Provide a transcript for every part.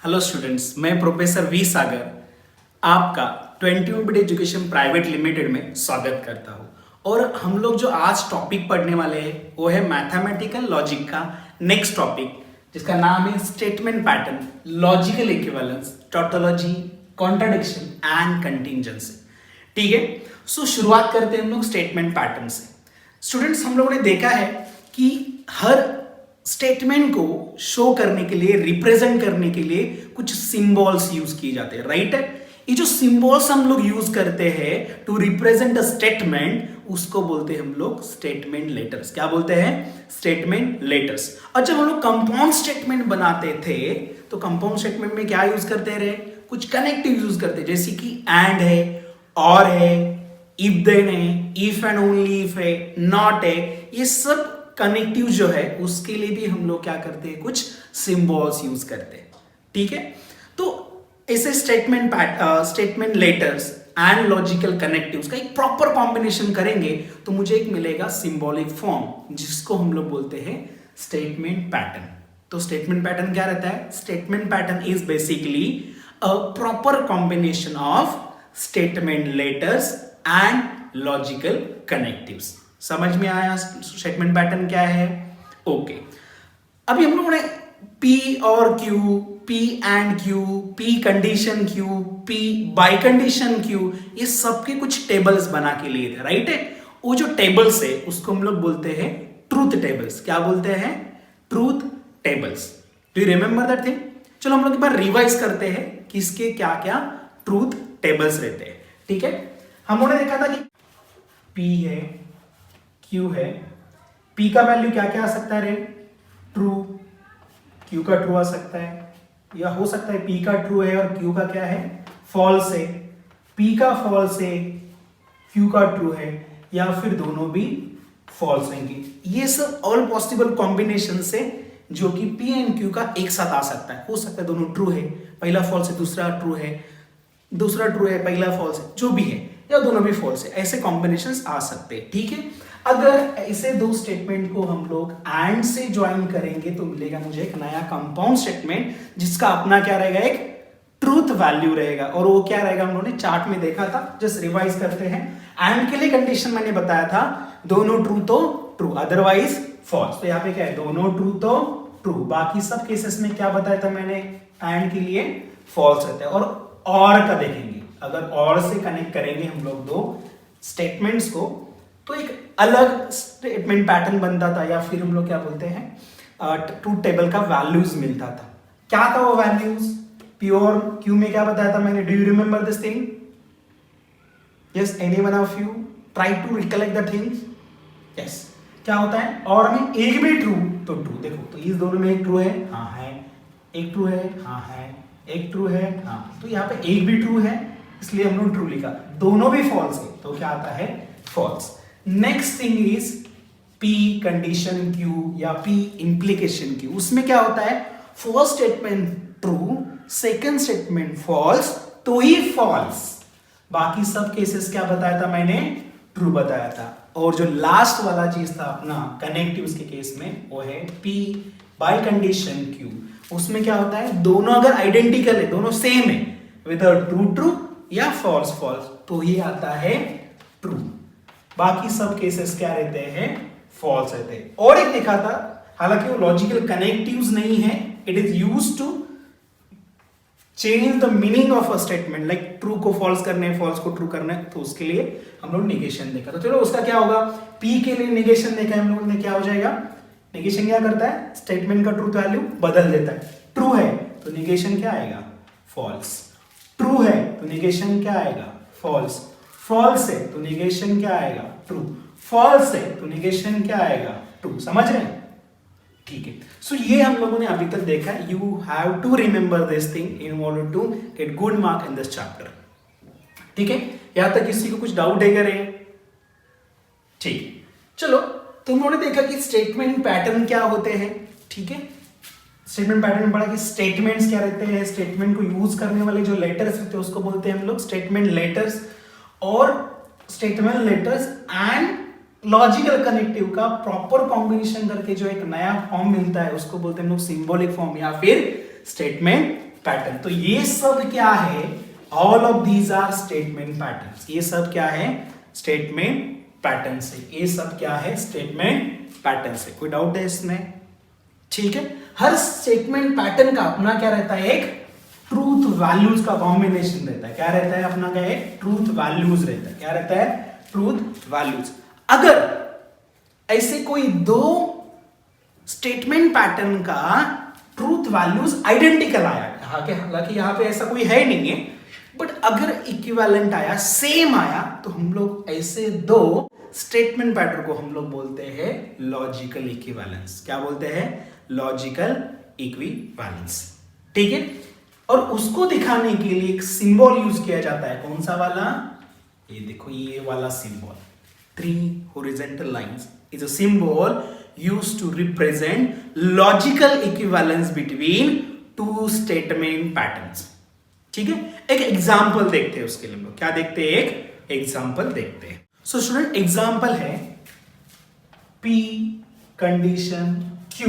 Hello students, मैं professor V सागर आपका 21 bit education private limited में स्वागत करता हूं। और हम लोग जो आज टॉपिक पढ़ने वाले हैं वो है मैथमेटिकल लॉजिक का नेक्स्ट टॉपिक, जिसका नाम है statement pattern, logical equivalence, tautology, contradiction and contingency. ठीक है, सो शुरुआत करते हैं हम लोग स्टेटमेंट पैटर्न से। स्टूडेंट्स, हम लोगों ने देखा है कि हर स्टेटमेंट को शो करने के लिए, रिप्रेजेंट करने के लिए कुछ सिंबल्स यूज किए जाते हैं, राइट। ये जो सिंबल्स हम लोग यूज करते हैं टू रिप्रेजेंट अ स्टेटमेंट, उसको बोलते हैं हम लोग स्टेटमेंट लेटर्स। क्या बोलते हैं? Statement letters. और जब हम लोग कंपाउंड स्टेटमेंट बनाते थे तो कंपाउंड स्टेटमेंट में क्या यूज करते रहे? कुछ कनेक्टिव यूज करते, जैसे कि एंड है, और है, इफ देन है, इफ एंड ओनली इफ है, नॉट है। ये सब कनेक्टिव जो है उसके लिए भी हम लोग क्या करते हैं? कुछ सिंबल्स यूज करते हैं। ठीक है, तो ऐसे statement letters and logical connectives का एक प्रॉपर कॉम्बिनेशन करेंगे तो मुझे एक मिलेगा सिंबॉलिक फॉर्म, जिसको हम लोग बोलते हैं स्टेटमेंट पैटर्न। तो स्टेटमेंट पैटर्न क्या रहता है? Statement pattern is basically a proper combination of statement letters and logical connectives. समझ में आया स्टेटमेंट पैटर्न क्या है? ओके, अभी हम लोगों ने P or Q, P and Q, P condition Q, P by condition Q, ये सबके कुछ टेबल्स बना के लिए थे, राइट है। वो जो टेबल्स है उसको हम लोग बोलते हैं ट्रूथ टेबल्स। क्या बोलते हैं? Truth tables. Do you remember that thing? चलो हम लोग एक बार रिवाइज करते हैं कि इसके क्या क्या ट्रूथ टेबल्स रहते हैं। ठीक है, हम लोगों ने देखा था कि P है, Q है, P का वैल्यू क्या क्या आ सकता है रे? ट्रू। Q का ट्रू आ सकता है, या हो सकता है P का ट्रू है और Q का क्या है? फॉल्स है। P का फॉल्स है, Q का ट्रू है, या फिर दोनों भी फॉल्स होंगे। ये सब ऑल पॉसिबल कॉम्बिनेशन से जो कि P एंड Q का एक साथ आ सकता है। हो सकता है दोनों ट्रू है, पहला फॉल्स है दूसरा ट्रू है, दूसरा ट्रू है पहला फॉल्स है, जो भी है, या दोनों भी फॉल्स है। ऐसे कॉम्बिनेशंस आ सकते हैं। ठीक है, अगर ऐसे दो स्टेटमेंट को हम लोग एंड से ज्वाइन करेंगे तो मिलेगा मुझे एक नया कंपाउंड स्टेटमेंट, जिसका अपना क्या रहेगा? एक ट्रूथ वैल्यू रहेगा। और वो क्या रहेगा? हम लोगों ने चार्ट में देखा था, जस्ट रिवाइज करते हैं। एंड के लिए कंडीशन मैंने बताया था, दोनों ट्रू तो ट्रू, अदरवाइज फॉल्स। तो यहाँ पे क्या है? दोनों ट्रू तो ट्रू। बाकी सब केसेस में क्या बताया था मैंने? एंड के लिए फॉल्स रहता है। और का देखेंगे, अगर और से कनेक्ट करेंगे हम लोग दो स्टेटमेंट्स को तो एक अलग स्टेटमेंट पैटर्न बनता था, या फिर हम लोग क्या बोलते हैं, ट्रूथ टेबल का वैल्यूज मिलता था। क्या था वो वैल्यूज? P और Q में क्या बताया था मैंने? Do you remember this thing? Yes, anyone of you try to recollect the things? Yes, क्या होता है? और में एक भी ट्रू तो ट्रू। देखो, तो इस दोनों में एक ट्रू है, हाँ है, एक ट्रू है, हाँ है, एक ट्रू है, हाँ। तो यहाँ पे एक भी ट्रू है, इसलिए हम लोग ट्रू लिखा। दोनों भी फॉल्स है तो क्या आता है? False. Next thing is P condition Q या P इंप्लीकेशन Q। उसमें क्या होता है? First statement true, second statement false, तो ही फॉल्स। बाकी सब केसेस क्या बताया था मैंने? ट्रू बताया था। और जो लास्ट वाला चीज था अपना कनेक्टिव्स के केस में, वो है P बाय कंडीशन Q। उसमें क्या होता है? दोनों अगर आइडेंटिकल है, दोनों सेम है, विदर ट्रू ट्रू या फॉल्स फॉल्स, तो ही आता है ट्रू। बाकी सब केसेस क्या रहते हैं? फॉल्स रहते हैं। और एक देखा था, हालांकि वो लॉजिकल कनेक्टिव्स नहीं है, it is used to change the meaning of a statement, like true को फॉल्स करने, फॉल्स को ट्रू करना है, तो उसके लिए हम लोग निगेशन देखा। तो चलो उसका क्या होगा? P के लिए निगेशन देखा हम लोगों ने, क्या हो जाएगा? निगेशन क्या करता है? स्टेटमेंट का ट्रूथ वैल्यू बदल देता है। ट्रू है तो निगेशन क्या आएगा? फॉल्स। ट्रू है तो निगेशन क्या आएगा? फॉल्स। फॉल्स है तो निगेशन क्या आएगा? ट्रू। फॉल्स है तो निगेशन क्या आएगा? ट्रू। समझ रहे हैं? ठीक है, सो ये हम लोगों ने अभी तक देखा। You have to remember this thing in order to get good mark in this chapter. ठीक है, यहां तक किसी को कुछ डाउट है क्या रे? ठीक, चलो, तुम लोगों ने देखा कि स्टेटमेंट पैटर्न क्या होते हैं। ठीक है, स्टेटमेंट पैटर्न में पढ़ा कि स्टेटमेंट्स क्या रहते हैं, स्टेटमेंट को यूज करने वाले जो लेटर्स रहते हैं उसको बोलते हैं हम लोग स्टेटमेंट लेटर्स। और statement letters and logical connective का प्रॉपर कॉम्बिनेशन करके जो एक नया फॉर्म मिलता है उसको बोलते हैं हम लोग सिंबॉलिक फॉर्म या फिर स्टेटमेंट पैटर्न। तो ये सब क्या है, all of these are statement patterns. ये सब क्या है, स्टेटमेंट पैटर्न से। ये सब क्या है, स्टेटमेंट पैटर्न से। कोई डाउट है इसमें? ठीक है। हर स्टेटमेंट पैटर्न का अपना क्या रहता है, एक ट्रूथ वैल्यूज का कॉम्बिनेशन रहता है। क्या रहता है अपना का, एक ट्रूथ वैल्यूज रहता है। क्या रहता है, ट्रूथ वैल्यूज। अगर ऐसे कोई दो स्टेटमेंट पैटर्न का ट्रूथ वैल्यूज आइडेंटिकल आया, हालांकि यहां पे ऐसा कोई है नहीं है, बट अगर इक्विवेलेंट आया, सेम आया, तो हम लोग ऐसे दो स्टेटमेंट पैटर्न को हम लोग बोलते हैं लॉजिकल इक्विवेलेंस। क्या बोलते हैं, लॉजिकल इक्विवेलेंस। ठीक है। और उसको दिखाने के लिए एक सिंबल यूज किया जाता है। कौन सा वाला, ये देखो, ये वाला symbol, 3 horizontal lines is a symbol used to represent logical equivalence between two statement patterns। ठीक है। एक एग्जाम्पल देखते हैं उसके लिए। हम लोग क्या देखते हैं, एक एग्जाम्पल देखते हैं। सो स्टूडेंट, एग्जाम्पल है P condition Q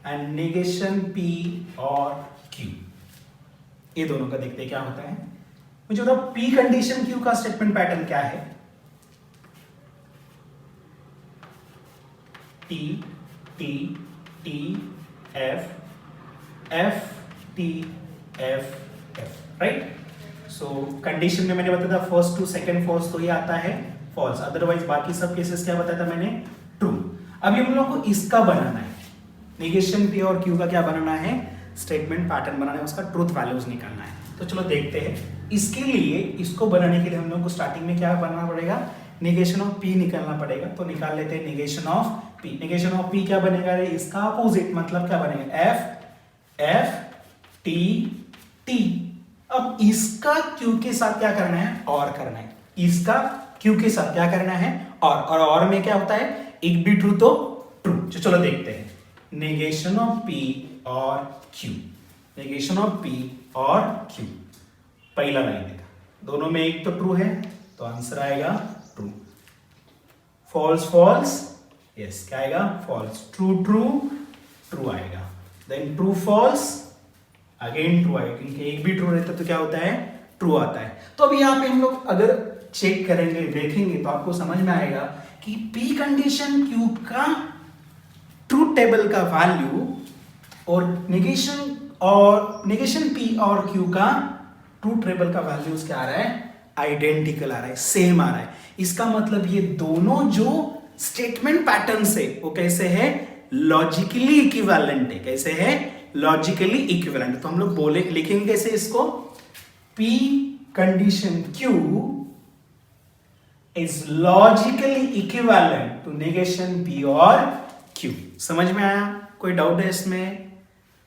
and negation P or Q। ये दोनों का देखते हैं क्या होता है। मुझे बताओ P कंडीशन Q का स्टेटमेंट पैटर्न क्या है। T T T F F T F F, right. सो कंडीशन में मैंने बताया था फर्स्ट टू सेकंड फॉल्स, तो ये आता है फॉल्स, अदरवाइज बाकी सब केसेस क्या बताया था मैंने, ट्रू। अभी हम लोग को इसका बनाना है, नेगेशन P और Q का क्या बनाना है, स्टेटमेंट पैटर्न बनाना है, उसका ट्रूथ वैल्यूज निकालना है। तो चलो देखते हैं। इसके लिए, इसको बनाने के लिए हम लोग को स्टार्टिंग में क्या बनाना पड़ेगा, नेगेशन ऑफ P निकालना पड़ेगा। तो निकाल लेते हैं negation of P। Negation of P क्या बनेगा, इसका अपोजिट, मतलब क्या बनेगा, F F T T। अब इसका Q के साथ क्या करना है, और करना है। इसका Q के साथ क्या करना है, और में क्या होता है, एक भी ट्रू तो ट्रू। चलो देखते हैं, negation of P or Q, negation of P or Q। पहला लाइन देखा, दोनों में एक तो ट्रू है, तो आंसर आएगा ट्रू। फॉल्स फॉल्स, यस, क्या आएगा, फॉल्स। ट्रू ट्रू, ट्रू आएगा। Then true false, again true आएगा, क्योंकि एक भी ट्रू रहता तो क्या होता है, ट्रू आता है। तो अभी यहाँ पे हम लोग अगर चेक करेंगे, देखेंगे, तो आपको समझ में आएगा कि P कंडीशन Q का ट्रूथ टेबल का वैल्यू और नेगेशन P और Q का ट्रूथ टेबल का वैल्यूज क्या आ रहा है, आइडेंटिकल आ रहा है, सेम आ रहा है। इसका मतलब ये दोनों जो स्टेटमेंट पैटर्न से वो कैसे है, लॉजिकली इक्विवेलेंट है। कैसे है, लॉजिकली इक्विवेलेंट। तो हम लोग बोले, लिखेंगे कैसे इसको, P condition Q is logically equivalent to negation P or Q। समझ में आया? कोई डाउट है इसमें?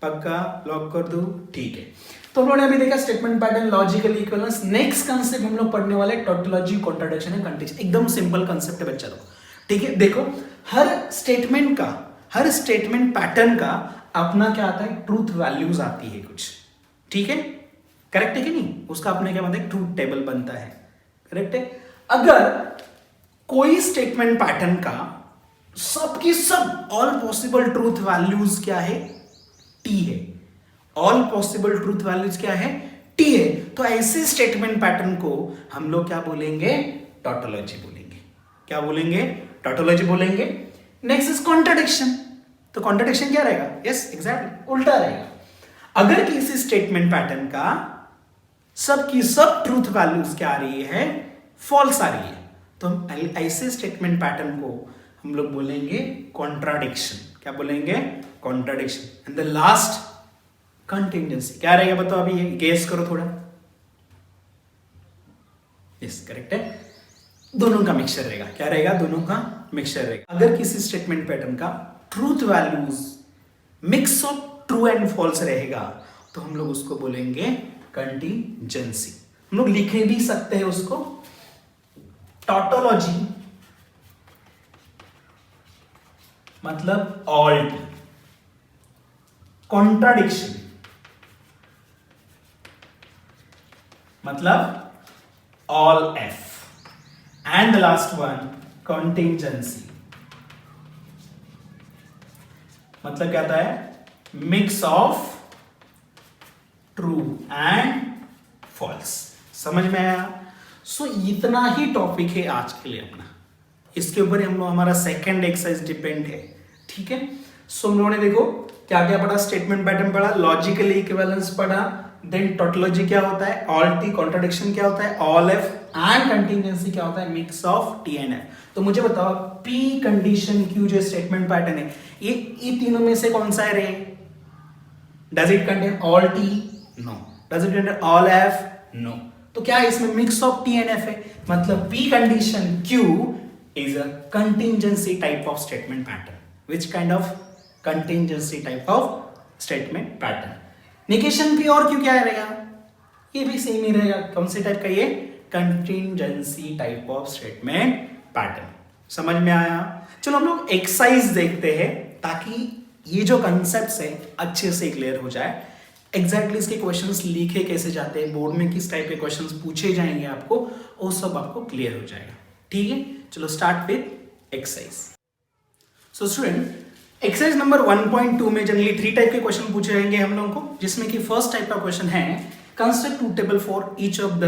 पक्का लॉक कर दूं? ठीक है। तो हम लोगों ने अभी देखा statement pattern, logical equivalence. Next concept हम लोग पढ़ने वाले टोटोलॉजी, कॉन्ट्राडिक्शन एंड कंटेक्स्ट। एकदम सिंपल कंसेप्ट है बच्चा लोग। ठीक है, देखो, हर स्टेटमेंट पैटर्न का अपना क्या आता है, ट्रूथ वैल्यूज आती है कुछ। ठीक है, करेक्ट है कि नहीं? उसका अपने क्या बनता है, ट्रूथ टेबल बनता है। करेक्ट है। अगर कोई स्टेटमेंट पैटर्न का सबकी सब ऑल पॉसिबल ट्रूथ वैल्यूज क्या है, टी है। ऑल पॉसिबल ट्रूथ वैल्यूज क्या है, टी है। तो ऐसे स्टेटमेंट पैटर्न को हम लोग क्या बोलेंगे, टोटोलॉजी बोलेंगे। क्या बोलेंगे, टोटोलॉजी बोलेंगे। Next is contradiction. तो कॉन्ट्राडिक्शन क्या रहेगा, यस एग्जैक्टली उल्टा रहेगा। अगर किसी स्टेटमेंट पैटर्न का सबकी सब ट्रूथ वैल्यूज क्या आ रही है, फॉल्स आ रही है, तो हम ऐसे स्टेटमेंट पैटर्न को हम लोग बोलेंगे कॉन्ट्राडिक्शन। क्या बोलेंगे, contradiction. And the last contingency क्या रहेगा, बताओ अभी, ये गेस करो थोड़ा। यस करेक्ट है, दोनों का मिक्सचर रहेगा। क्या रहेगा, दोनों का मिक्सचर रहेगा। अगर किसी स्टेटमेंट पैटर्न का truth values mix of true and false रहेगा, तो हम लोग उसको बोलेंगे कंटिंजेंसी। हम लोग लिख भी सकते हैं उसको, टोटोलॉजी मतलब ऑल, कॉन्ट्राडिक्शन मतलब all F, and the last one contingency मतलब क्या आता है, mix of true and false. समझ में आया? सो इतना ही टॉपिक है आज के लिए अपना, इसके ऊपर हम लोग हमारा सेकंड एक्सरसाइज डिपेंड है। ठीक है, सो हम लोगों ने देखो क्या क्या पढ़ा, स्टेटमेंट पैटर्न पढ़ा, लॉजिकल इक्विवेलेंस पढ़ा, देन टोटोलॉजी क्या होता है, ऑल टी कॉन्ट्रडिक्शन क्या होता है, ऑल एफ एंड कंटीजेंसी क्या होता है, mix of T and F. तो मुझे बताओ पी कंडीशन क्यू जो स्टेटमेंट पैटर्न है ये तीनों में से कौन सा है रे? Does it contain all T? No. Does it contain all F? No. तो क्या है इसमें mix of T and F है, मतलब P condition Q is a contingency type of statement pattern. Which kind of contingency type of statement pattern. Negation P और Q क्या रहेगा? ये भी सेम ही रहेगा। कौन से टाइप का? ये contingency type of statement pattern. समझ में आया? चलो हम लोग एक्सरसाइज देखते हैं ताकि ये जो कंसेप्ट्स है अच्छे से क्लियर हो जाए। एग्जैक्टली इसके क्वेश्चंस लिखे कैसे जाते हैं, बोर्ड में किस टाइप के क्वेश्चंस पूछे जाएंगे आपको, वो सब आपको क्लियर हो जाएगा। ठीक है, चलो start with exercise. So student exercise number 1.2 में जनरली 3 टाइप के क्वेश्चन पूछे जाएंगे हम लोगों को, जिसमें कि फर्स्ट टाइप का क्वेश्चन है construct truth table for each of the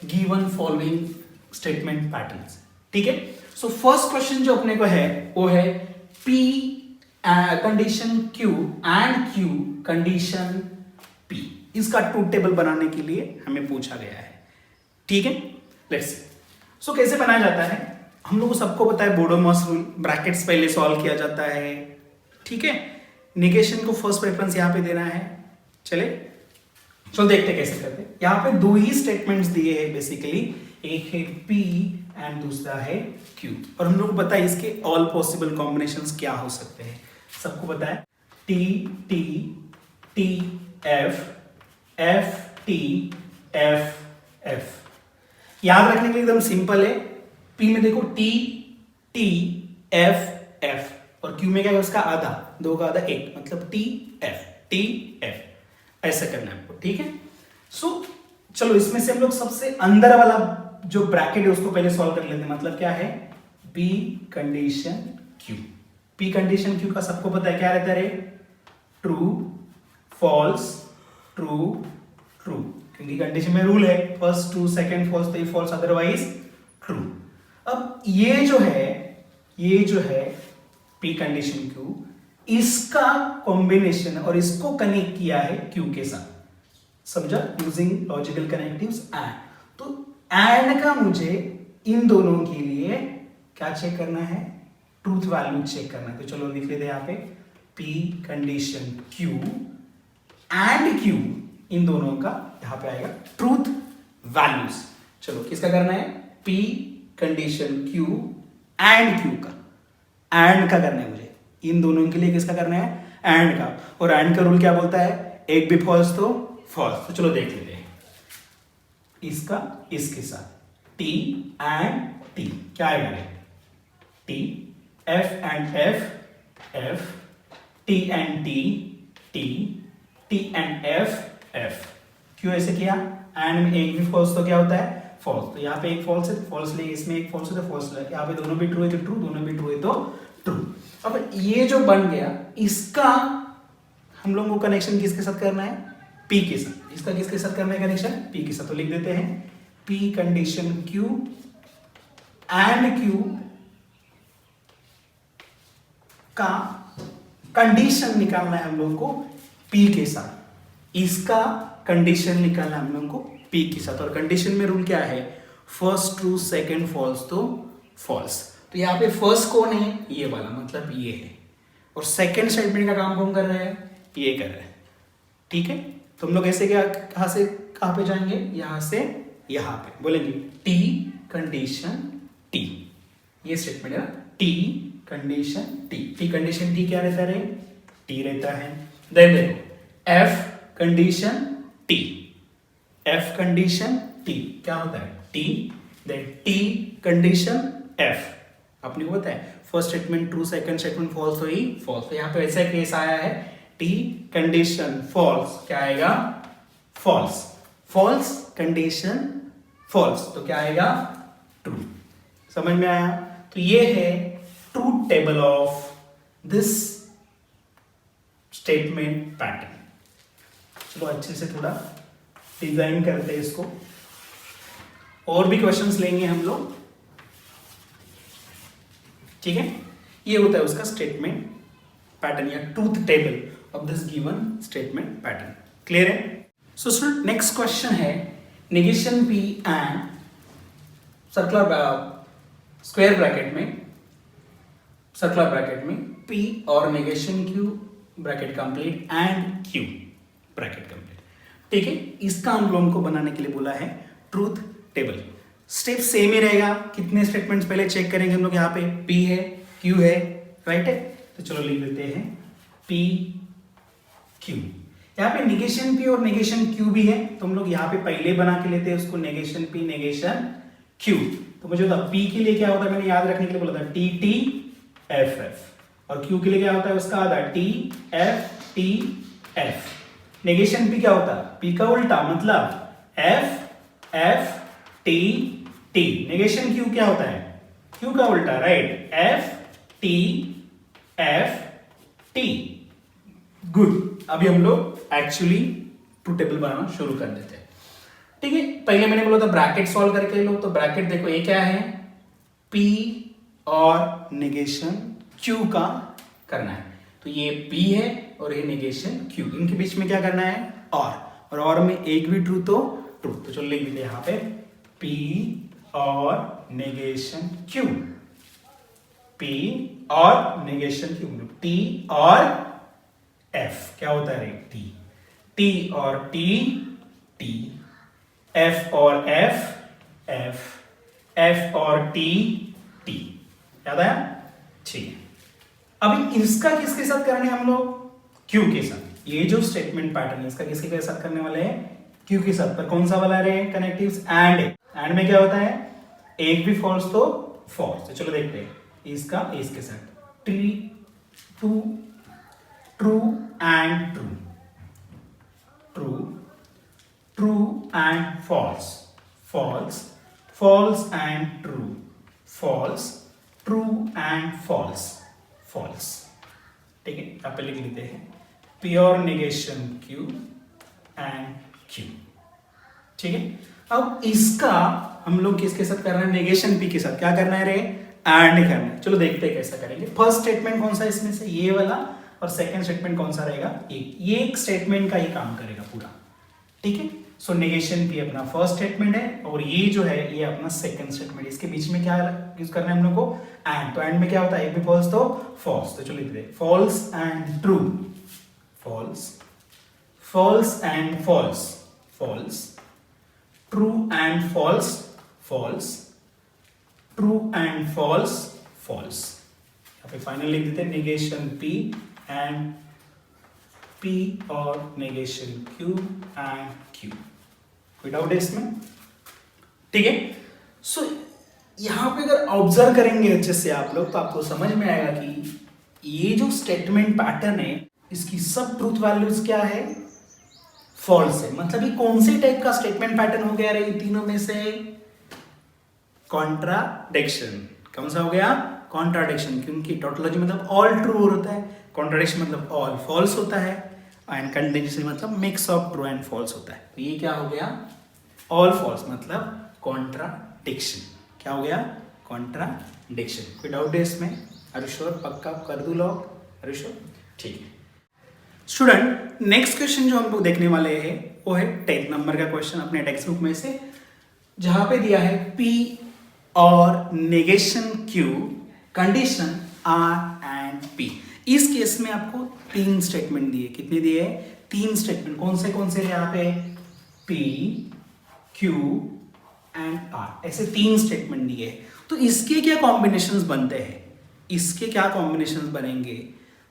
given following statement patterns. ठीक है, सो फर्स्ट क्वेश्चन जो अपने को है वो है P condition Q and Q condition P। इसका ट्रूथ टेबल बनाने के लिए हमें पूछा गया है। ठीक है, लेट्स सी। सो कैसे बनाया जाता है, हम लोग को सबको पता है बोडोमॉस रूल, ब्रैकेट्स पहले सॉल्व किया जाता है। ठीक है, नेगेशन को फर्स्ट प्रेफरेंस यहां पे देना है। चलो देखते कैसे करते हैं। यहाँ पे 2 ही स्टेटमेंट्स दिए हैं बेसिकली, एक है P एंड दूसरा है Q, और हम लोग को पता है इसके ऑल पॉसिबल कॉम्बिनेशंस क्या हो सकते हैं। सबको पता है T T T F F T F F। याद रखने के लिए एकदम सिंपल है। P में देखो T T F F और Q में क्या है उसका आधा, 2 का आधा 1, मतलब T F ऐसा करना है आपको। ठीक है, सो चलो इसमें से हम लोग सबसे अंदर वाला जो ब्रैकेट है उसको पहले सॉल्व कर लेते हैं। मतलब क्या है P condition Q। P condition Q का सबको पता है क्या रहता है, ट्रू फॉल्स ट्रू ट्रू, क्योंकि कंडीशन में रूल है फर्स्ट ट्रू सेकंड फॉल्स तो फॉल्स अदरवाइज ट्रू। अब ये जो है P कंडीशन Q, इसका कॉम्बिनेशन और इसको कनेक्ट किया है Q के साथ, समझा, यूजिंग लॉजिकल कनेक्टिव्स एंड। तो एंड का मुझे इन दोनों के लिए क्या चेक करना है, ट्रूथ वैल्यू चेक करना है। तो चलो लिख लेते हैं यहाँ पे P condition Q and Q, इन दोनों का यहाँ पे आएगा ट्रूथ वैल्यूज। चलो किसका करना है, P condition Q and Q का, एंड का करना है मुझे, इन दोनों के लिए किसका करना है, एंड का। और एंड का रूल क्या बोलता है, एक भी फॉल्स तो फॉल्स। तो चलो देख लेते हैं इसका इसके साथ T एंड T क्या आएगा, T F and F T and T and F क्यों ऐसे किया, एंड में एक भी फॉल्स तो क्या होता है फॉल्स। तो यहाँ पे एक फॉल्स है तो फॉल्स ले, इसमें एक फॉल्स है तो फॉल्स ले, यहाँ पे दोनों भी ट्रू है तो ट्रू, दोनों भी ट्रू है तो ट्रू। अब ये जो बन गया इसका हम लोगों को कनेक्शन किसके साथ करना है, P के साथ। इसका किसके साथ करना है कनेक्शन, P के साथ। तो लिख देते हैं P condition Q and Q का कंडीशन निकालना है हम लोगों को P के साथ, इसका कंडीशन निकालना है हम लोगों को P के साथ। और कंडीशन में रूल क्या है, फर्स्ट ट्रू सेकंड फॉल्स तो फॉल्स। तो यहाँ पे फर्स्ट कौन है, ये वाला, मतलब ये है, और सेकंड स्टेटमेंट का काम कौन कर रहा है, ये कर रहा है। ठीक है, तो हम लोग ऐसे क्या कहां से कहां पे जाएंगे, यहां से यहां पे बोलेंगे T कंडीशन T, ये स्टेटमेंट है ना, T condition T condition T क्या रहता है, T रहता है। देन देखो F कंडीशन T क्या होता है T, then T condition F। आपने को पता है first statement true second statement false तो ही फॉल्स। तो यहाँ पे ऐसा केस आया है T कंडीशन फॉल्स, क्या आएगा फॉल्स कंडीशन फॉल्स, तो क्या आएगा ट्रू। समझ में आया? तो ये है truth table of this statement pattern. चलो अच्छे से थोड़ा डिजाइन करते हैं इसको, और भी क्वेश्चंस लेंगे हम लोग, ठीक है। ये होता है उसका स्टेटमेंट पैटर्न या truth table of this given statement pattern. Clear है? सो स्टूडेंट नेक्स्ट क्वेश्चन है negation P and circular square bracket में P और negation Q bracket complete and Q bracket complete, ठीक है। इसका हम लोगों को बनाने के लिए बोला है ट्रूथ टेबल। स्टेप सेम ही रहेगा, कितने स्टेटमेंट्स पहले चेक करेंगे हम लोग, यहाँ पे P है, Q है, राइट है। तो चलो लिख देते हैं P Q। यहाँ पे नेगेशन P और नेगेशन Q भी है, तो हम लोग यहाँ पे पहले बना के लेते हैं उसको नेगेशन P नेगेशन Q। तो मुझे होता P के लिए क्या होता है, मैंने याद रखने के लिए बोला था T T F F, और Q के लिए क्या होता है उसका आधा T F T F। Negation P क्या होता है, P का उल्टा मतलब F F T T। Negation Q क्या होता है, Q का उल्टा, right, F T F T। Good. अभी हम लोग एक्चुअली ट्रूथ टेबल बनाना शुरू कर देते हैं, ठीक है। पहले मैंने बोला था ब्रैकेट सॉल्व करके लो, तो ब्रैकेट देखो ये क्या है, P और नेगेशन Q का करना है। तो ये P है और ये नेगेशन Q, इनके बीच में क्या करना है, और में एक भी ट्रू तो ट्रू। तो चलो लिख देते हैं यहाँ पे P और नेगेशन Q, P और नेगेशन Q, T और F क्या होता है, T, T और T T, F और F F, F और T T। याद आया? ठीक है। अभी इसका किसके साथ करने हम लोग, Q के साथ। ये जो स्टेटमेंट पैटर्न है इसका किसके साथ करने वाले हैं, Q के साथ। पर कौन सा वाला रहे, कनेक्टिव्स एंड में क्या होता है, एक भी फॉल्स तो फॉल्स। तो चलो देखते हैं इसका इसके साथ, true and true, true and false, false and true, true and false, ठीक है। यहाँ पे लिख लेते हैं pure negation Q and Q, ठीक है। अब इसका हम लोग किसके साथ कर रहे हैं, नेगेशन P के साथ। क्या करना है रे, एंड करना है। चलो देखते हैं कैसा करेंगे। फर्स्ट स्टेटमेंट कौन सा इसमें से, ये वाला, और सेकंड स्टेटमेंट कौन सा रहेगा, ये एक स्टेटमेंट का ही काम करेगा पूरा, ठीक है। सो नेगेशन P अपना फर्स्ट स्टेटमेंट है और ये जो है ये अपना सेकंड स्टेटमेंट। इसके बीच में क्या यूज करना है हम लोग को, एंड। तो एंड में क्या होता है, एक भी फॉल्स तो फॉल्स। तो चलो लिख दे false and true, false and false, true and false, true and false. यहाँ पे फाइनल लिख देते हैं नेगेशन P एंड P और नेगेशन Q एंड Q। कोई डाउट है इसमें, ठीक है। सो यहां पे अगर ऑब्जर्व करेंगे अच्छे से आप लोग तो आपको समझ में आएगा कि ये जो स्टेटमेंट पैटर्न है इसकी सब ट्रूथ वैल्यूज क्या है, फॉल्स है। मतलब ये कौन से टाइप का स्टेटमेंट पैटर्न हो गया रे, तीनों में से कॉन्ट्राडिक्शन। कौन सा हो गया, कॉन्ट्राडिक्शन, क्योंकि टोटोलॉजी मतलब ऑल ट्रू होता है, कॉन्ट्राडिक्शन मतलब ऑल फॉल्स होता है, एंड कंडीशन मतलब mix of true and false होता है। तो ये क्या हो गया, ऑल फॉल्स मतलब कॉन्ट्राडिक्शन। क्या हो गया, कॉन्ट्राडिक्शन। कोई डाउट है इसमें, आर यू श्योर, पक्का कर दूं लॉक, आर यू श्योर, ठीक है। स्टूडेंट नेक्स्ट क्वेश्चन जो हम लोग देखने वाले हैं वो है 10 नंबर का क्वेश्चन अपने टेक्स्ट बुक में से, जहां पे दिया है P और negation Q, condition R and P। इस केस में आपको 3 स्टेटमेंट दिए, कितने दिए, 3 स्टेटमेंट। कौन से यहाँ पे, P, Q एंड R, ऐसे 3 स्टेटमेंट दिए। तो इसके क्या कॉम्बिनेशंस बनते हैं, इसके क्या कॉम्बिनेशंस बनेंगे,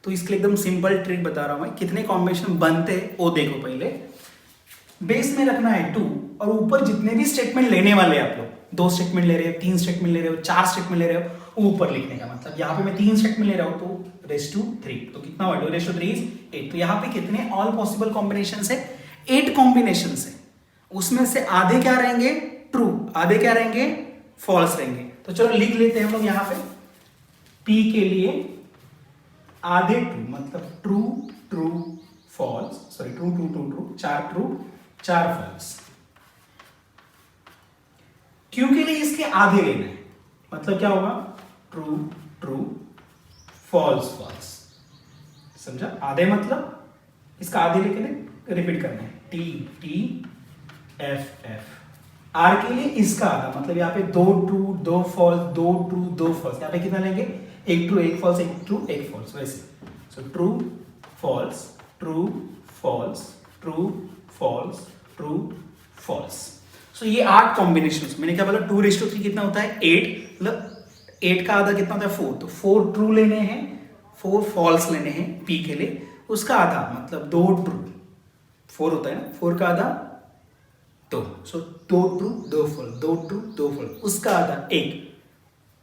तो इसके लिए एकदम सिंपल ट्रिक बता रहा हूं मैं। कितने कॉम्बिनेशन बनते हैं वो देखो। पहले बेस में रखना है 2, और ऊपर जितने भी स्टेटमेंट लेने वाले हैं आप लोग, 2 स्टेटमेंट ले रहे हो, 3 स्टेटमेंट ले रहे हो, 4 स्टेटमेंट ले रहे हो, ऊपर लिखने का मतलब यहाँ पे मैं 3 स्टेटमेंट ले रहा हूँ तो रेस टू 3, तो कितना हुआ, 2 रेस टू 3 इज 8। तो यहाँ पे कितने ऑल पॉसिबल कॉम्बिनेशन है, 8 कॉम्बिनेशन है। उसमें से आधे क्या रहेंगे, ट्रू, आधे क्या रहेंगे, फॉल्स रहेंगे। तो चलो लिख लेते हैं हम लोग यहाँ पे P के लिए आधे ट्रू, मतलब true true false, sorry true true true true, 4 true 4 false. Q के लिए इसके आधे लेना है, मतलब क्या होगा, ट्रू ट्रू फॉल्स फॉल्स, समझा? आधे मतलब इसका आधे लेके रिपीट करना है, T T F F. R के लिए इसका आधा, मतलब यहाँ पे 2 ट्रू 2 फॉल्स, 2 ट्रू 2 फॉल्स, यहाँ पे कितना लेंगे, 1 ट्रू 1 फॉल्स, 1 ट्रू 1 फॉल्स, वैसे। So true false true false true false true false. So ये 8 कॉम्बिनेशन, मैंने क्या बोला, 2:3 कितना होता है, 8, मतलब 8 का आधा कितना होता है, 4, तो 4 ट्रू लेने हैं, 4 फॉल्स लेने हैं पी के लिए, उसका आधा मतलब 2 ट्रू, 4 होता है ना, 4 का आधा 2, so 2 true 2 false, 2 true 2 false, उसका आधा 1,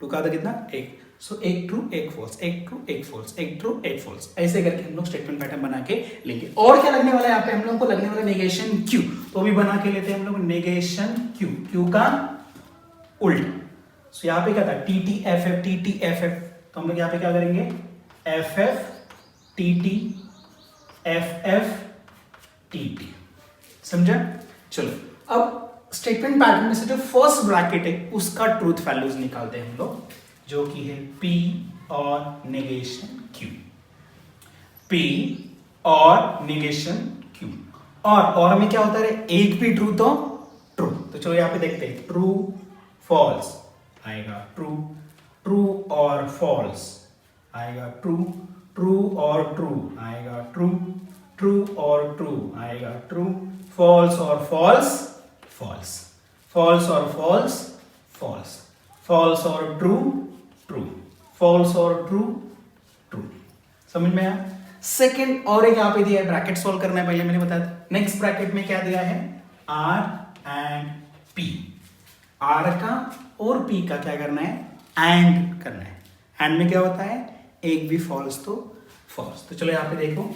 2 का आधा कितना 1, so 1 true 1 false, 1 true 1 false, 1 true 1 false, ऐसे करके हम लोग स्टेटमेंट पैटर्न बना के लेंगे। और क्या लगने वाला है यहाँ पे, हम लोग को लगने वाला नेगेशन क्यू, तो भी बना के लेते हैं हम लोग नेगेशन क्यू, क्यू का उल्टा। सो यहाँ पे क्या था, T T F F, T T F F, तो हम लोग यहाँ पे क्या करेंगे, F F T T F F T T, समझा? चलो अब स्टेटमेंट पैटर्न में से जो फर्स्ट ब्रैकेट है उसका ट्रूथ वैल्यूज निकालते हैं हम लोग, जो कि है P और नेगेशन Q, P और नेगेशन Q। और में क्या होता है, एक भी ट्रू तो ट्रू, तो चलो यहाँ पे देखते हैं, ट्रू फॉल्स आएगा, ट्रू ट्रू और फॉल्स आएगा, ट्रू ट्रू और ट्रू आएगा, ट्रू ट्रू और ट्रू आएगा, ट्रू फॉल्स और फॉल्स फॉल्स, फॉल्स और फॉल्स फॉल्स, फॉल्स और ट्रू ट्रू, फॉल्स और ट्रू ट्रू, समझ में आया? सेकंड और एक यहाँ पे दिया है, ब्रैकेट सॉल्व करना है, पहले मैंने बताया था। नेक्स्ट ब्रैकेट में क्या दिया है, आर एंड पी, आर का और पी का क्या करना है, एंड करना है। एंड में क्या होता है, एक भी फॉल्स तो फॉल्स, तो चलो यहाँ पे देखो,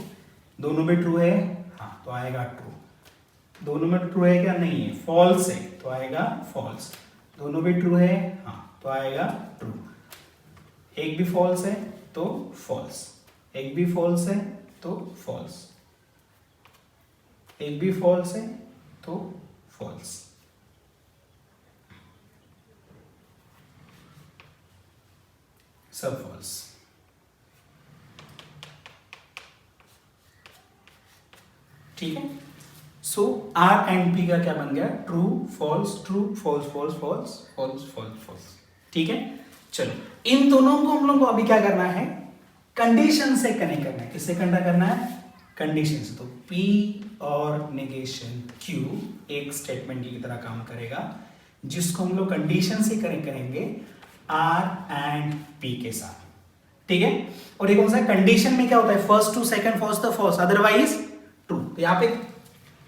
दोनों में ट्रू है, हाँ तो आएगा ट्रू, दोनों में ट्रू है क्या, नहीं है, फॉल्स है तो आएगा फॉल्स, दोनों भी ट्रू है, हाँ तो आएगा ट्रू, एक भी फॉल्स है तो फॉल्स, एक भी फॉल्स है तो फॉल्स, एक भी फॉल्स है तो फॉल्स, सब फॉल्स। ठीक है, सो आर एंड पी का क्या बन गया, true false true false false false false false false. ठीक है, चलो इन दोनों को हम लोग को अभी क्या करना है, कंडीशन से कनेक्ट करना है। किससे कनेक्ट करना है, कंडीशन से। तो P और नेगेशन Q एक स्टेटमेंट की तरह काम करेगा, जिसको हम लोग कंडीशन से कनेक्ट करेंगे R एंड P के साथ। ठीक है, और ये कौन सा कंडीशन में क्या होता है, फर्स्ट टू सेकंड फॉल्स तो फॉल्स, अदरवाइज ट्रू। तो यहाँ पे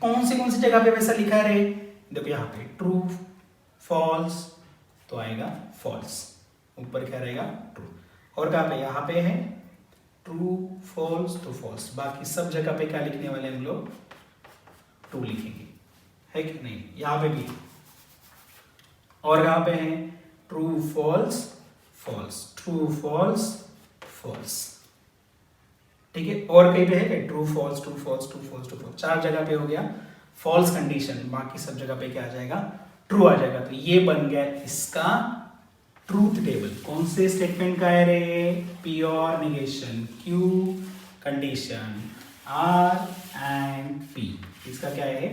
कौन सी जगह पे वैसा लिखा है, देखो यहाँ पे ट्रू फॉल्स तो आएगा फॉल्स, ऊपर क्या रहेगा ट्रू, और कहाँ पे, यहाँ पे है ट्रू फॉल्स तो फॉल्स, बाकी सब जगह पे क्या लिखने वाले हम लोग, ट्रू लिखेंगे, है कि नहीं, यहाँ पे भी, और कहाँ पे है true false false, true false false. ठीक है, और कहीं पे है true false true false true false true false, 4 जगह पे हो गया फॉल्स कंडीशन, बाकी सब जगह पे क्या आ जाएगा, ट्रू आ जाएगा। तो ये बन गया इसका ट्रूथ टेबल। कौन से स्टेटमेंट का है रे, P और negation, Q condition, R and P, इसका क्या है,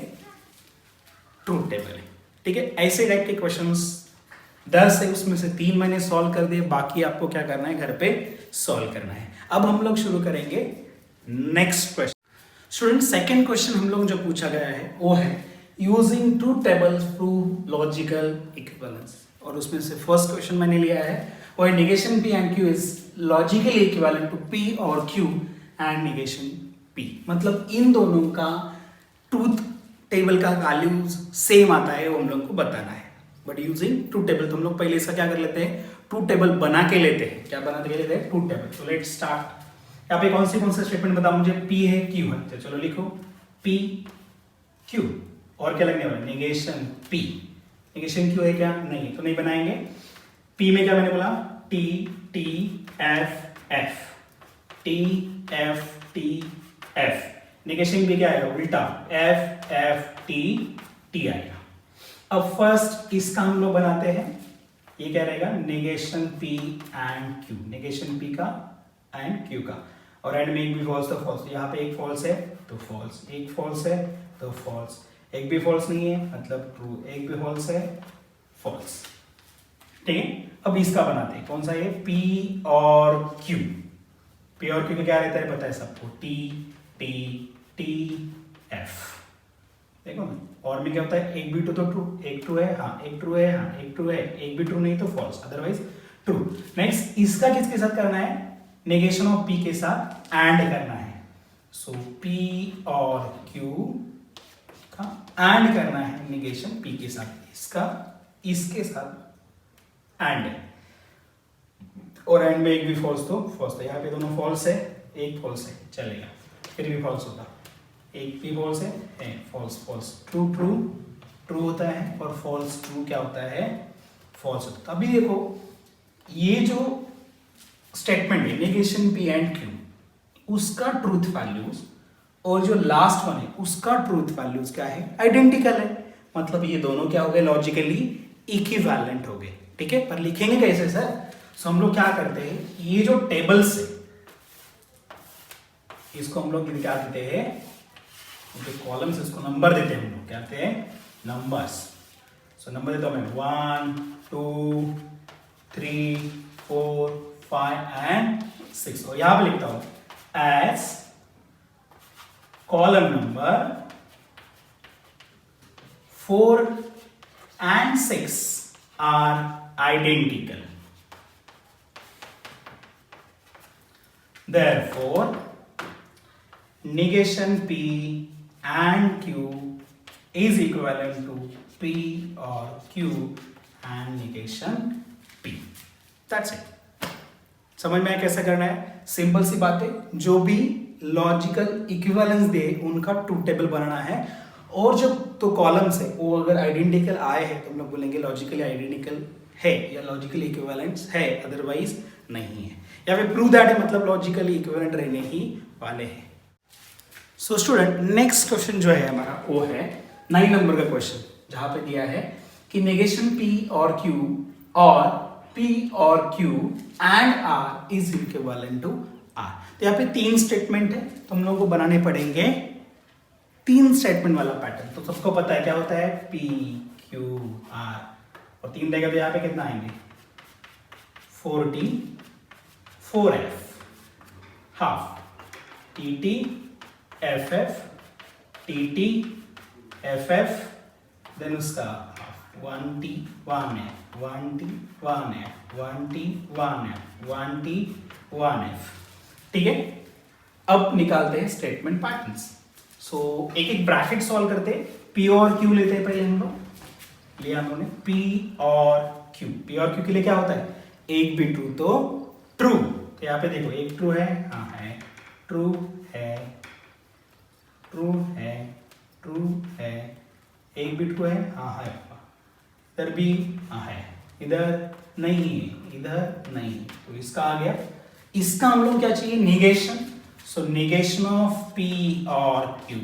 ट्रूथ टेबल है। ठीक है, ऐसे टाइप के क्वेश्चंस 10 है, उसमें से 3 मैंने सॉल्व कर दिए, बाकी आपको क्या करना है, घर पे सॉल्व करना है। अब हम लोग शुरू करेंगे next question. Student, second question हम लोग जो पूछा गया है वो है यूजिंग टू टेबल्स प्रूव लॉजिकल इक्विवेलेंस, और उसमें से फर्स्ट क्वेश्चन मैंने लिया है वो है negation P and Q is logically equivalent to P or Q and negation P, मतलब इन दोनों का ट्रूथ टेबल का वैल्यूज सेम आता है, वो हम लोग को बताना है। बट यूजिंग ट्रूथ टेबल, तो हम लोग पहले इसका क्या कर लेते हैं, ट्रूथ टेबल बना के लेते हैं। क्या बना के लेते हैं, ट्रूथ टेबल। तो लेट्स स्टार्ट। यहाँ पे कौन से स्टेटमेंट बताओ मुझे, P है Q है, तो चलो लिखो P Q, और क्या लगने वाला, नेगेशन P, नेगेशन Q है क्या, नहीं, तो नहीं बनाएंगे। P में क्या मैंने बोला, T T F F, T F T F, negation भी क्या आएगा, उल्टा एफ एफ टी टी आएगा। अब फर्स्ट इसका हम लोग बनाते हैं, ये क्या रहेगा, negation P and Q, negation P का एंड क्यू का, और एंड में एक भी फॉल्स तो फॉल्स, यहाँ पे एक फॉल्स है तो फॉल्स, एक फॉल्स है तो फॉल्स, एक भी फॉल्स नहीं है मतलब ट्रू, एक भी फॉल्स है फॉल्स। ठीक है, अब इसका बनाते हैं, कौन सा है, P or Q। P or Q में क्या रहता है पता है सबको, T T T F। देखो ना, और में क्या होता है, एक भी ट्रू तो ट्रू, एक ट्रू है हाँ, एक ट्रू है हाँ, एक ट्रू है, एक भी ट्रू नहीं तो फॉल्स, अदरवाइज ट्रू। नेक्स्ट इसका किसके साथ करना है, नेगेशन ऑफ P के साथ एंड करना है। सो P और Q का एंड करना है नेगेशन P के साथ, इसका इसके साथ एंड, और एंड में एक भी फॉल्स तो फॉल्स, तो यहाँ पे दोनों फॉल्स है, एक फॉल्स है चलेगा, फिर भी फॉल्स होता, एक भी फॉल्स है false false, true true true होता है, और फॉल्स ट्रू क्या होता है, फॉल्स होता है। अभी देखो ये जो स्टेटमेंट है नेगेशन पी एंड क्यू, उसका ट्रूथ वैल्यूज और जो लास्ट वन है उसका ट्रूथ वैल्यूज क्या है, आइडेंटिकल है, मतलब ये दोनों क्या हो गए, लॉजिकली इक्विवेलेंट हो गए। ठीक है, पर लिखेंगे कैसे सर, सो हम लोग क्या करते हैं, ये जो टेबल्स है इसको हम लोग क्या देते हैं, जो कॉलम्स इसको नंबर देते हैं, हम लोग क्या कहते हैं, नंबर्स। सो नंबर देता हूं मैं 1 2 3 4 5 एंड 6, और यहां पे लिखता हूं as column number 4 and 6 are identical. Therefore, negation P and Q is equivalent to P or Q and negation P. That's it. समझ में आया कैसे करना है, सिंपल सी बात है, जो भी लॉजिकल इक्विवेलेंस दे उनका ट्रूथ टेबल बनाना है, और जो तो कॉलम्स है वो अगर आइडेंटिकल आए हैं तो हम लोग बोलेंगे लॉजिकली आइडेंटिकल है या लॉजिकली इक्विवेलेंट है, अदरवाइज नहीं है, या फिर प्रूव दैट है मतलब लॉजिकली इक्विवेलेंट रहने ही वाले हैं। सो स्टूडेंट नेक्स्ट क्वेश्चन जो है हमारा वो है 9 नंबर का क्वेश्चन, जहां पे दिया है कि negation P or Q or P or Q and R is equivalent to R। तो यहाँ पे 3 स्टेटमेंट है, तो हम लोग को बनाने पड़ेंगे 3 स्टेटमेंट वाला पैटर्न। तो सबको पता है क्या होता है, P Q R, और 3 रहेगा तो यहाँ पे कितना आएंगे 4T 4F, half TT FF TT FF, then उसका 1T 1F 1T 1F 1T 1F 1T 1F। ठीक है, अब निकालते हैं स्टेटमेंट पैटर्न्स। सो एक एक ब्रैकेट सॉल्व करते, P और Q लेते हैं पहले हम लोग, लिया हम लोगों ने P or Q। P or Q के लिए क्या होता है, एक भी ट्रू तो ट्रू, तो यहाँ पे देखो एक ट्रू है हाँ है, ट्रू है ट्रू है ट्रू है, एक भी ट्रू है हाँ है, इधर भी हाँ है, इधर नहीं है इधर नहीं, तो इसका आ गया। इसका हम लोग क्या चाहिए, negation. So negation of P or Q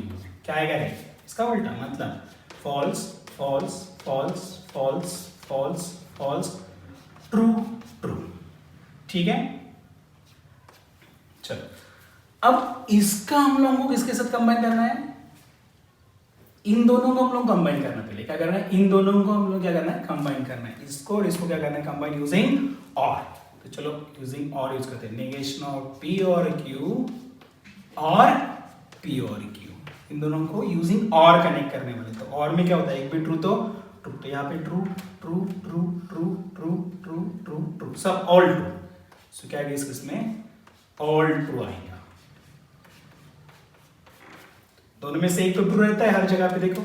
क्या आएगा रे, इसका उल्टा, मतलब false false false false false false true true. ठीक है, चलो अब इसका हम लोगों को किसके साथ कंबाइन करना है, इन दोनों को हम लोग कंबाइन करना, पहले क्या करना है, इन दोनों को हम लोग क्या करना है, कंबाइन करना है, इसको और इसको क्या करना है, कंबाइन यूजिंग और। तो चलो यूजिंग और यूज करते हैं, negation of P or Q or P or Q, इन दोनों को यूजिंग और कनेक्ट करने वाले। तो और में क्या होता है, एक भी ट्रू तो ट्रू, तो यहाँ पे true true true true true true true true, सब ऑल ट्रू। सो क्या आएगा इसमें, ऑल ट्रू आएगा, दोनों में से एक तो ट्रू रहता है हर जगह पे देखो,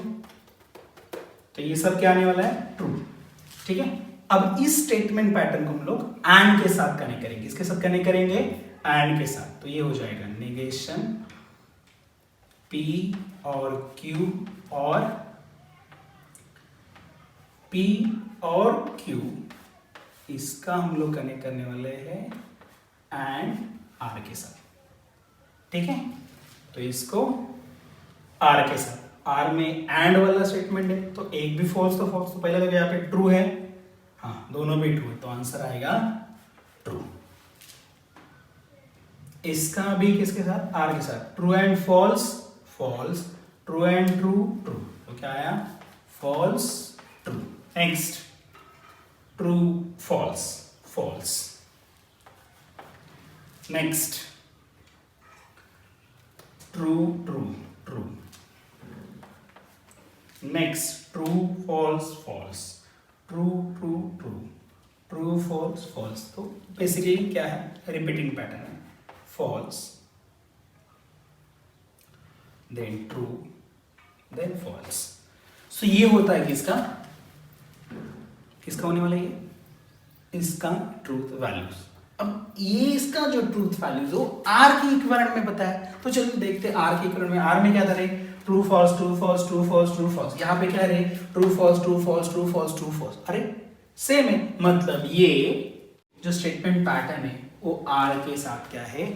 तो ये सब क्या आने वाला है, ट्रू। ठीक है, अब इस स्टेटमेंट पैटर्न को हम लोग एंड के साथ कनेक्ट करेंगे, इसके साथ कनेक्ट करेंगे एंड के साथ, तो ये हो जाएगा negation P or Q or P or Q, इसका हम लोग कनेक्ट करने वाले हैं एंड R के साथ। ठीक है, तो इसको आर के साथ। आर में एंड वाला स्टेटमेंट है तो एक भी फॉल्स तो फॉल्स, तो पहले तो यहाँ पे ट्रू है, हाँ दोनों भी ट्रू है, तो आंसर आएगा ट्रू। इसका भी किसके साथ, आर के साथ, true and false false, true and true true, तो क्या आया false true. Next true false false. Next true true true. Next true false false, true true true, true false false. तो बेसिकली क्या है, रिपीटिंग पैटर्न है, false then true then false. So ये होता है किसका, किसका होने वाला है, इसका ट्रूथ वैल्यूज। अब ये इसका जो ट्रूथ वैल्यूज हो आर के इक्विवेलेंट में पता है, तो चलिए देखते हैं आर के इक्विवेलेंट में। आर में क्या था रे, true false true false true false true false. यहाँ पे क्या रे, true false true false true false true false. अरे सेम है, मतलब ये जो स्टेटमेंट पैटर्न है वो आर के साथ क्या है,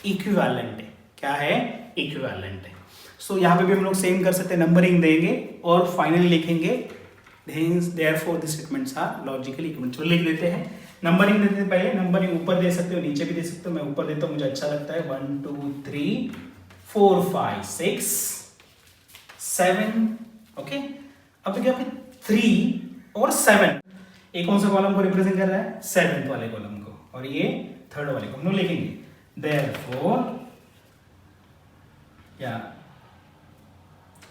इक्विवेलेंट है। क्या है, इक्विवेलेंट है। सो यहाँ पे भी हम लोग सेम कर सकते हैं, नंबरिंग देंगे और फाइनली लिखेंगे therefore the statements are logically equivalent। चलो लिख लेते हैं, नंबरिंग देते हैं पहले। नंबरिंग ऊपर दे सकते हो, नीचे भी दे सकते हो, मैं ऊपर देता हूँ, मुझे अच्छा लगता है। 1 2 3 4 5 6 7। ओके, अब क्या पे 3 और 7, एक कौन सा कॉलम को रिप्रेजेंट कर रहा है, 7th वाले कॉलम को, और ये 3rd वाले को हम लोग लिखेंगे। therefore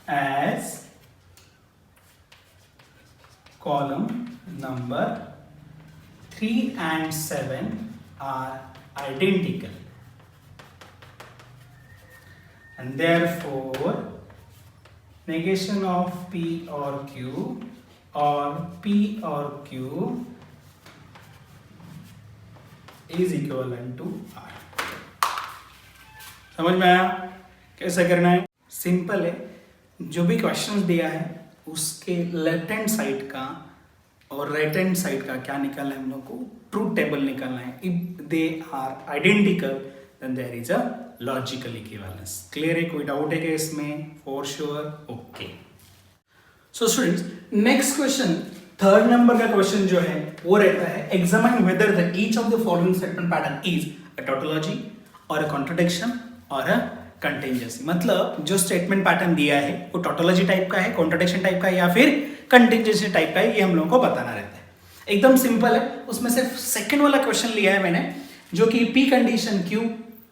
as column number 3 and 7 are identical and therefore negation of P or Q or P or Q is equivalent to R। समझ में आया कैसे करना है, सिंपल है। जो भी क्वेश्चन दिया है उसके लेफ्ट हैंड साइड का और राइट हैंड साइड का क्या निकालना है, हम लोग को ट्रूथ टेबल निकालना है। If they are identical then there is a logical equivalence. Clear है, कोई डाउट है क्या इसमें, for sure, okay. So students, next question 3rd number का क्वेश्चन जो है वो रहता है, examine whether the each of the following statement pattern is a tautology or a contradiction और अ कंटिंजेंसी। मतलब जो स्टेटमेंट पैटर्न दिया है वो टोटोलॉजी टाइप का है, कॉन्ट्रडिक्शन टाइप का है या फिर कंटिंजेंसी टाइप का है, ये हम लोगों को बताना रहता है। एकदम सिंपल है। उसमें से सेकंड वाला क्वेश्चन लिया है मैंने, जो कि पी कंडीशन क्यू,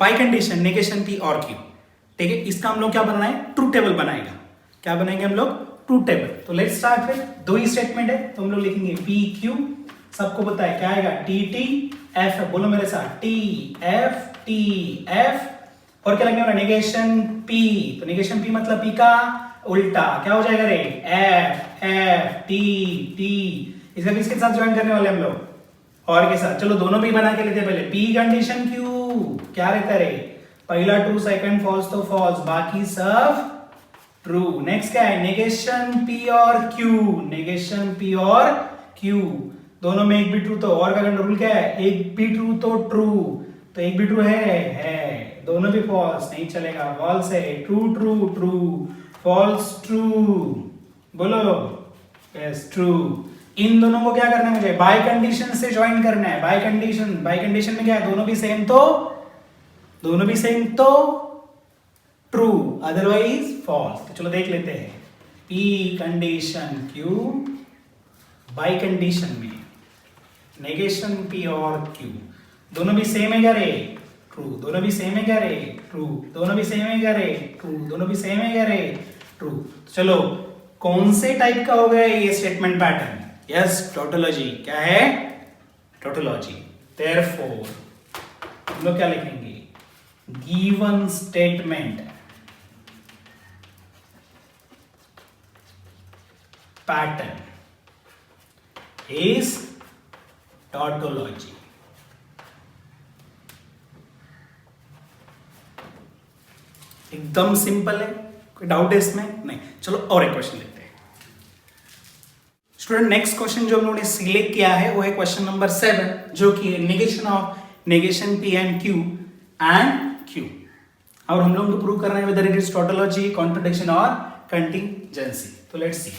पाई कंडीशन, नेगेशन पी और क्यू। ठीक है, इसका हम लोग क्या बनाना है, ट्रूथ टेबल बनाएगा। क्या बनाएंगे हम लोग, ट्रूथ टेबल। तो लेट्स स्टार्ट फिर, दो ही स्टेटमेंट है तो हम लोग लिखेंगे पी क्यू, सबको पता है क्या आएगा, टी टी एफ, बोलो मेरे साथ, टी एफ, और क्या लगने वाला, नेगेशन पी। तो नेगेशन पी मतलब पी का उल्टा क्या हो जाएगा रे, एफ टी। इसका किसके साथ ज्वाइन करने वाले हम लोग, और के साथ। चलो दोनों भी बना के लेते हैं पहले। पी कंडीशन क्यू क्या रहता रे, पहला ट्रू सेकंड फॉल्स तो फॉल्स, बाकी सब ट्रू। नेक्स्ट क्या है, नेगेशन पी और क्यू, नेगेशन पी और क्यू, दोनों में एक भी ट्रू तो, और का रूल क्या है, एक भी ट्रू तो ट्रू, तो एक भी ट्रू है, दोनों भी फॉल्स नहीं चलेगा, फॉल्स है, true true true, false true, बोलो यस ट्रू। इन दोनों को क्या करना है मुझे, बाय कंडीशन से ज्वाइन करना है। बाय कंडीशन में क्या है, दोनों भी सेम तो ट्रू, अदरवाइज फॉल्स। तो चलो देख लेते हैं, P condition Q, bicondition में नेगेशन पी और क्यू, दोनों भी सेम है क्या रे, ट्रू, दोनों भी सेम है क्या रे, ट्रू, दोनों भी सेम है क्या रे, ट्रू, दोनों भी सेम है क्या रे, ट्रू। चलो कौन से टाइप का हो गया ये स्टेटमेंट पैटर्न, यस टोटोलॉजी। क्या है, टोटोलॉजी। देयरफॉर हम लोग क्या लिखेंगे, given statement pattern is tautology. एकदम सिंपल है, कोई डाउट है इसमें, नहीं। चलो और एक क्वेश्चन लेते हैं स्टूडेंट। नेक्स्ट क्वेश्चन जो हम लोगों ने सिलेक्ट किया है वो है क्वेश्चन नंबर 7, जो कि negation of negation P and Q और हम लोग को प्रूव करना है whether it is tautology, contradiction और कंटिजेंसी। तो लेट्स सी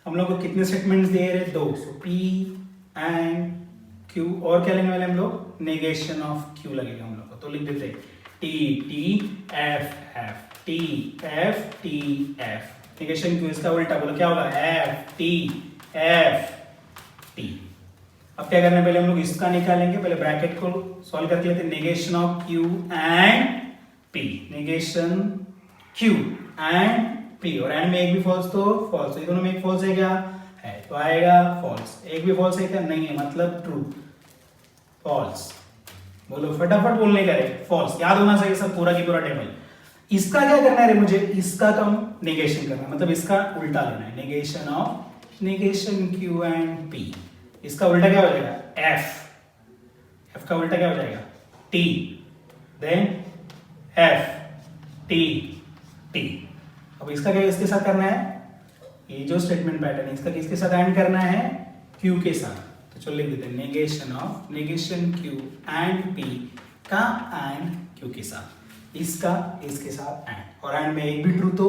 हम लोग को कितने स्टेटमेंट्स दिए रहे, 2। सो P एंड Q, और क्या लेने वाले हम लोग, नेगेशन ऑफ Q लगेगा हम लोग को। तो लिख देते हैं T F F T F T F, negation Q, इसका उल्टा बोलो क्या होगा, F T F T। अब क्या करना है, पहले हम लोग इसका निकालेंगे, पहले ब्रैकेट को सॉल्व करके लेते हैं, negation of Q and P, negation Q and P, और एंड में एक भी फॉल्स तो फॉल्स, ये दोनों में एक फॉल्स है क्या है, तो आएगा फॉल्स। एक भी फॉल्स है क्या, नहीं है, मतलब ट्रू, फॉल्स। बोलो फटाफट बोलने का है, फॉल्स, याद होना चाहिए सब पूरा की पूरा टेबल। इसका क्या करना है मुझे, इसका तो नेगेशन करना है, मतलब इसका उल्टा लेना है, negation of negation Q and P, इसका उल्टा क्या हो जाएगा, F का उल्टा क्या हो जाएगा, T, then F T T। अब इसका क्या इसके साथ करना है, ये जो स्टेटमेंट पैटर्न है इसका किसके साथ एंड करना है, Q के साथ। तो चलो लिख देते हैं negation of negation Q and P का एंड Q के साथ, इसका इसके साथ एंड, और एंड में एक भी ट्रू तो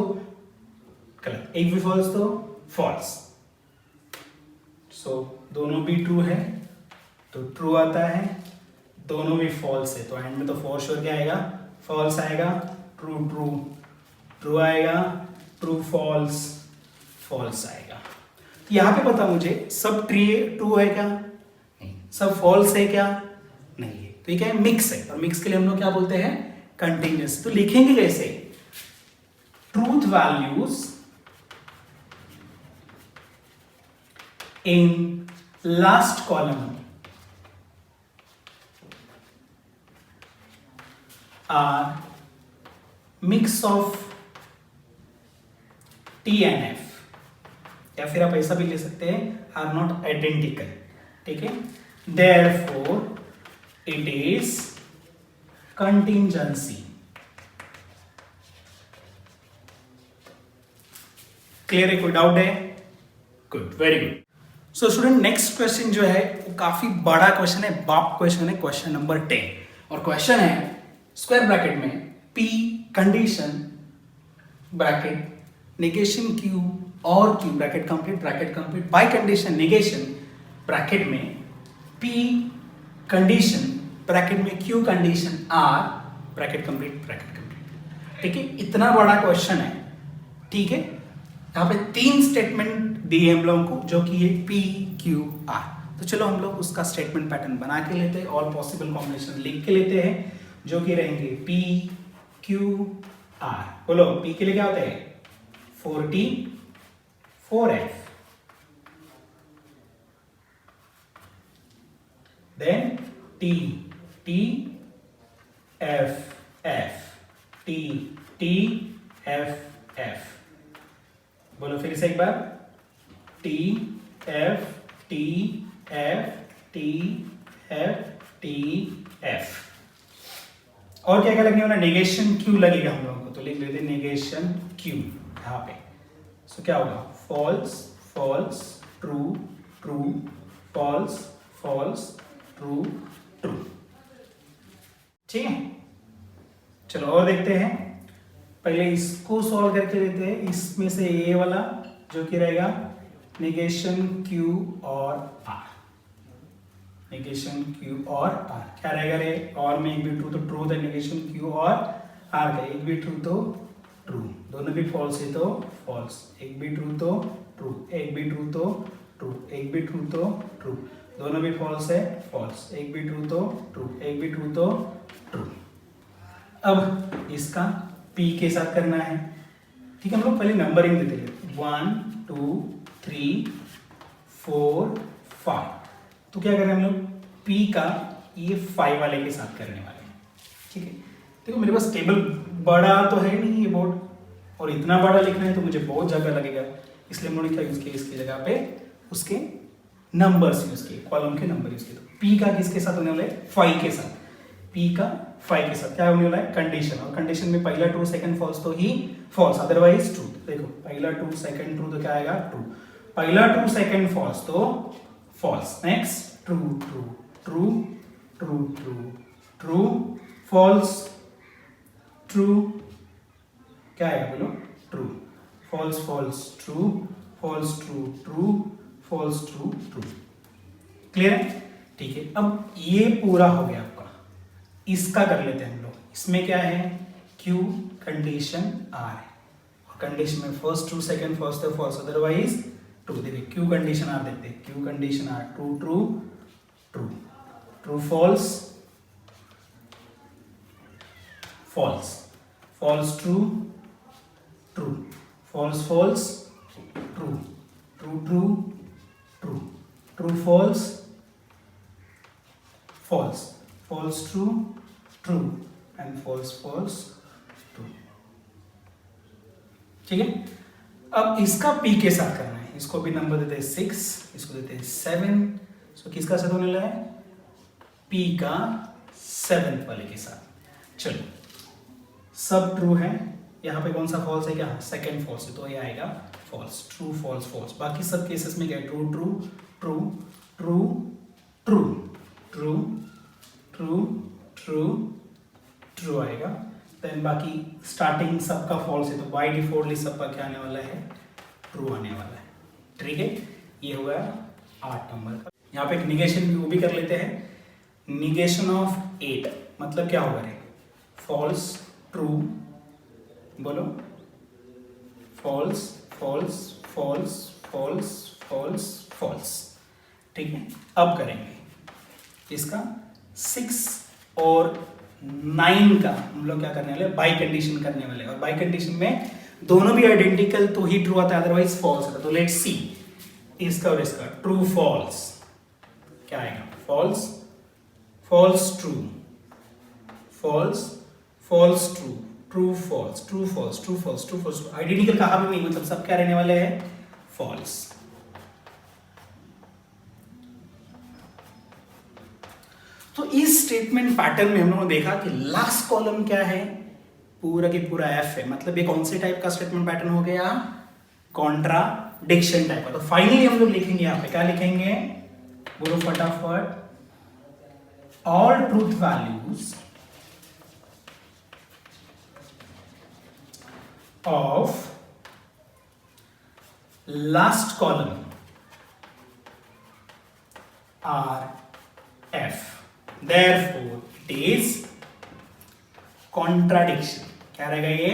गलत, एक भी फॉल्स तो फॉल्स। सो दोनों भी ट्रू है तो ट्रू आता है, दोनों भी फॉल्स है तो एंड में तो फॉर श्योर क्या आएगा, फॉल्स आएगा, ट्रू ट्रू ट्रू आएगा, ट्रू फॉल्स फॉल्स आएगा। तो यहाँ पे पता मुझे सब ट्रू है क्या, नहीं, सब फॉल्स है क्या, नहीं है, तो ये क्या है, मिक्स है, और मिक्स के लिए हम लोग क्या बोलते हैं, कंटिन्यूअस। तो लिखेंगे कैसे, truth values in last column are mix of T and F, या फिर आप ऐसा भी ले सकते हैं, आर नॉट आइडेंटिकल, ठीक है, therefore it is contingency. Clear है, कोई डाउट है, good, very good. So student next question जो है वो काफी बड़ा क्वेश्चन है, बाप क्वेश्चन है, क्वेश्चन नंबर 10, और क्वेश्चन है स्क्वायर ब्रैकेट में P condition bracket negation Q और Q bracket complete bye condition negation bracket में P कंडीशन ब्रैकेट में Q condition R bracket complete, ठीक है, इतना बड़ा क्वेश्चन है, ठीक है। यहाँ पे 3 स्टेटमेंट दिए हम लोगों को जो कि ये P Q R, तो चलो हम लोग उसका स्टेटमेंट पैटर्न बना के लेते हैं, ऑल पॉसिबल कॉम्बिनेशन लिख के लेते हैं, जो कि रहेंगे P Q R। बोलो P के लिए क्या होता है, 4T 4F, then T T F F T T F F। बोलो फिर से एक बार, T F T F T F T F। और क्या क्या लगने वाला, नेगेशन Q लगेगा हम लोगों को, तो लिख लेते नेगेशन Q यहाँ पे। सो क्या होगा, false false true true false false true true, ठीक है। चलो और देखते हैं, पहले इसको सॉल्व करके लेते हैं, इसमें से ये वाला जो कि रहेगा नेगेशन Q और R, नेगेशन Q और R क्या रहेगा रे, और में एक भी ट्रू तो ट्रू था, नेगेशन Q और R का एक भी ट्रू तो ट्रू, दोनों भी फॉल्स है तो फॉल्स, एक भी ट्रू तो ट्रू, एक भी ट्रू तो ट्रू, एक भी ट्रू तो ट्रू, दोनों भी फॉल्स है फॉल्स, एक भी ट्रू तो ट्रू, एक भी ट्रू तो ट्रू। अब इसका P के साथ करना है, ठीक है, हम लोग पहले नंबरिंग देते हैं, 1 2 3 4 5, तो क्या करें हम लोग, P का ये 5 वाले के साथ करने वाले हैं, ठीक है। देखो मेरे पास टेबल बड़ा तो है नहीं ये बोर्ड, और इतना बड़ा लिखना है तो मुझे बहुत जगह लगेगा, इसलिए हम लोगों ने क्या यूज किया, इसकी जगह पे उसके नंबर्स यूज किए, कॉलम के नंबर यूज किए। तो P का किसके साथ होने वाला है, 5 के साथ, P का 5 के साथ क्या होने वाला है, कंडीशन, और कंडीशन में पहला ट्रू सेकंड फॉल्स तो ही फॉल्स, अदरवाइज ट्रू। देखो पहला ट्रू सेकंड ट्रू तो क्या आएगा, ट्रू, पहला ट्रू सेकंड फॉल्स तो false, next true true true true true true false true, क्या आएगा बोलो, true, false false true, false true true, false true true. Clear है? ठीक है, अब ये पूरा हो गया आपका। इसका कर लेते हैं हम लोग। इसमें क्या है, क्यू कंडीशन आर है, और कंडीशन में फर्स्ट ट्रू, सेकंड फर्स्ट है फॉल्स, अदरवाइज ट्रू। देखिए क्यू कंडीशन आर देखते हैं, Q condition R true true true, true false false, false true true, false false true, true true true, true false false, false true true and false false true. ठीक है, अब इसका P के साथ करना है। इसको भी नंबर देते हैं 6, इसको देते हैं 7। सो किसका साथ होने लगा है, पी का 7th वाले के साथ। चलो, सब ट्रू है, यहाँ पे कौन सा फॉल्स है, क्या सेकंड फॉल्स है, तो ये आएगा फॉल्स, ट्रू फॉल्स फॉल्स। बाकी सब केसेस में क्या है, true true true true true true true true true आएगा। देन बाकी स्टार्टिंग सबका फॉल्स है, तो बाय डिफॉल्टली सबका क्या आने वाला है, ट्रू आने वाला है। ठीक है, ये हो गया 8 नंबर का। यहाँ पे एक निगेशन वो भी कर लेते हैं। निगेशन ऑफ 8 मतलब क्या होगा रे, फॉल्स ट्रू, बोलो false false false false false false. ठीक है, अब करेंगे इसका 6 और 9 का हम लोग क्या करने वाले, बाई कंडीशन करने वाले। और बाई कंडीशन में दोनों भी आइडेंटिकल तो ही ट्रू आता है, अदरवाइज फॉल्स आता है। तो लेट्स सी इसका और इसका, ट्रू फॉल्स क्या आएगा, false false true, false false true, true false true false true false true false. Identical कहाँ भी नहीं, मतलब सब क्या रहने वाले हैं, फॉल्स। तो इस स्टेटमेंट पैटर्न में हम लोगों ने देखा कि लास्ट कॉलम क्या है, पूरा की पूरा एफ है। मतलब ये कौन से टाइप का स्टेटमेंट पैटर्न हो गया, कॉन्ट्राडिक्शन टाइप का। तो फाइनली हम लोग लिखेंगे यहाँ पे, क्या लिखेंगे, बोलो फटाफट, all truth values of last column R F, therefore it is contradiction। क्या रहेगा ये,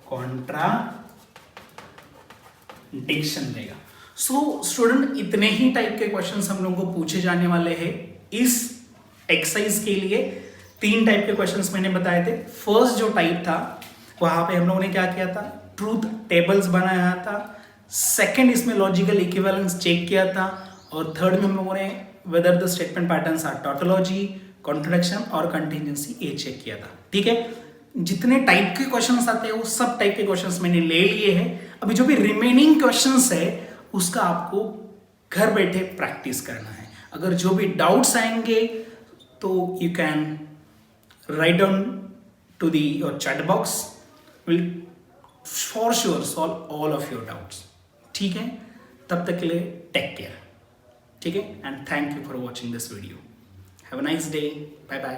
कॉन्ट्राडिक्शन रहेगा। सो स्टूडेंट, इतने ही टाइप के क्वेश्चंस हम लोगों को पूछे जाने वाले हैं इस एक्सरसाइज के लिए। 3 टाइप के क्वेश्चंस मैंने बताए थे। फर्स्ट जो टाइप था वहां पे हम लोगों ने क्या किया था, ट्रूथ टेबल्स बनाया था। सेकंड इसमें लॉजिकल इक्विवेलेंस चेक किया था। और थर्ड में हम लोगों ने whether the statement patterns are tautology, contradiction और कंटिजेंसी, ये चेक किया था। ठीक है, जितने टाइप के क्वेश्चंस आते हैं वो सब टाइप के क्वेश्चंस मैंने ले लिए हैं। अभी जो भी रिमेनिंग क्वेश्चंस है उसका आपको घर बैठे प्रैक्टिस करना है। अगर जो भी डाउट्स आएंगे तो you can write down to the your chat box, will for sure solve all of your doubts. ठीक है, तब तक के लिए टेक केयर। ठीक है, and thank you for watching this video. Have a nice day, bye bye.